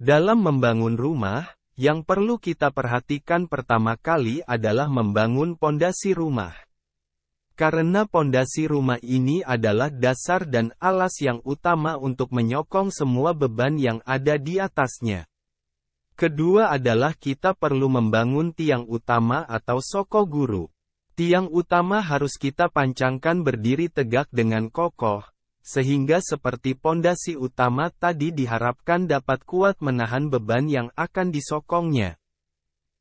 Dalam membangun rumah, yang perlu kita perhatikan pertama kali adalah membangun pondasi rumah. Karena pondasi rumah ini adalah dasar dan alas yang utama untuk menyokong semua beban yang ada di atasnya. Kedua adalah kita perlu membangun tiang utama atau soko guru. Tiang utama harus kita pancangkan berdiri tegak dengan kokoh, sehingga seperti pondasi utama tadi diharapkan dapat kuat menahan beban yang akan disokongnya.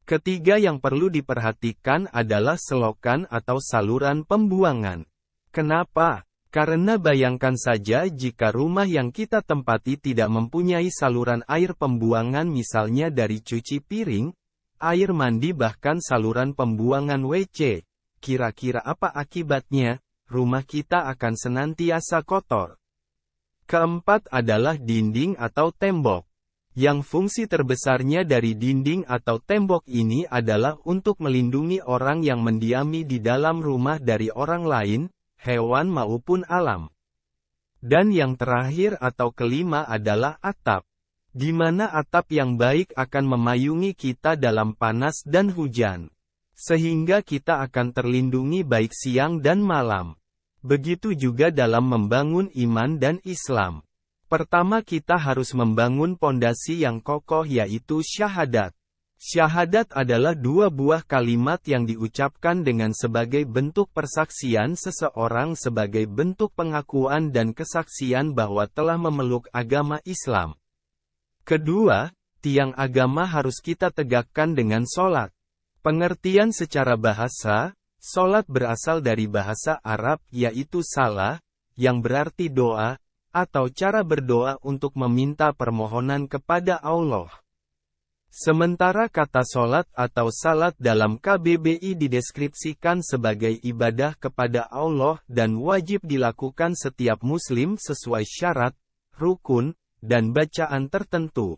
Ketiga yang perlu diperhatikan adalah selokan atau saluran pembuangan. Kenapa? Karena bayangkan saja jika rumah yang kita tempati tidak mempunyai saluran air pembuangan misalnya dari cuci piring, air mandi bahkan saluran pembuangan WC. Kira-kira apa akibatnya? Rumah kita akan senantiasa kotor. Keempat adalah dinding atau tembok. Yang fungsi terbesarnya dari dinding atau tembok ini adalah untuk melindungi orang yang mendiami di dalam rumah dari orang lain, hewan maupun alam. Dan yang terakhir atau kelima adalah atap. Di mana atap yang baik akan memayungi kita dalam panas dan hujan. Sehingga kita akan terlindungi baik siang dan malam. Begitu juga dalam membangun iman dan Islam. Pertama kita harus membangun pondasi yang kokoh yaitu syahadat. Syahadat adalah dua buah kalimat yang diucapkan dengan sebagai bentuk persaksian seseorang sebagai bentuk pengakuan dan kesaksian bahwa telah memeluk agama Islam. Kedua, tiang agama harus kita tegakkan dengan sholat. Pengertian secara bahasa, sholat berasal dari bahasa Arab yaitu salah, yang berarti doa, atau cara berdoa untuk meminta permohonan kepada Allah. Sementara kata sholat atau salat dalam KBBI dideskripsikan sebagai ibadah kepada Allah dan wajib dilakukan setiap muslim sesuai syarat, rukun, dan bacaan tertentu.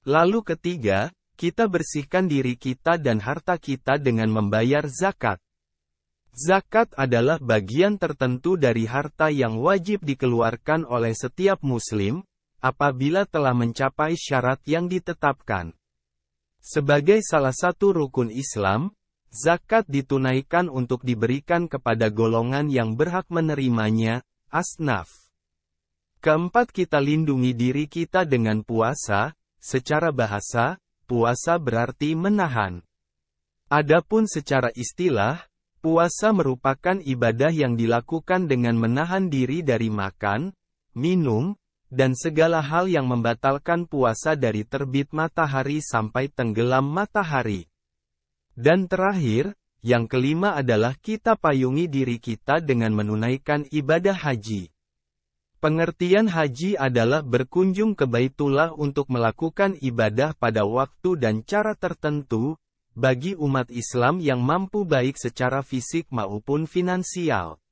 Lalu ketiga, kita bersihkan diri kita dan harta kita dengan membayar zakat. Zakat adalah bagian tertentu dari harta yang wajib dikeluarkan oleh setiap muslim, apabila telah mencapai syarat yang ditetapkan. Sebagai salah satu rukun Islam, zakat ditunaikan untuk diberikan kepada golongan yang berhak menerimanya, asnaf. Keempat kita lindungi diri kita dengan puasa, secara bahasa, puasa berarti menahan. Adapun secara istilah, puasa merupakan ibadah yang dilakukan dengan menahan diri dari makan, minum, dan segala hal yang membatalkan puasa dari terbit matahari sampai tenggelam matahari. Dan terakhir, yang kelima adalah kita payungi diri kita dengan menunaikan ibadah haji. Pengertian haji adalah berkunjung ke Baitullah untuk melakukan ibadah pada waktu dan cara tertentu, bagi umat Islam yang mampu baik secara fisik maupun finansial.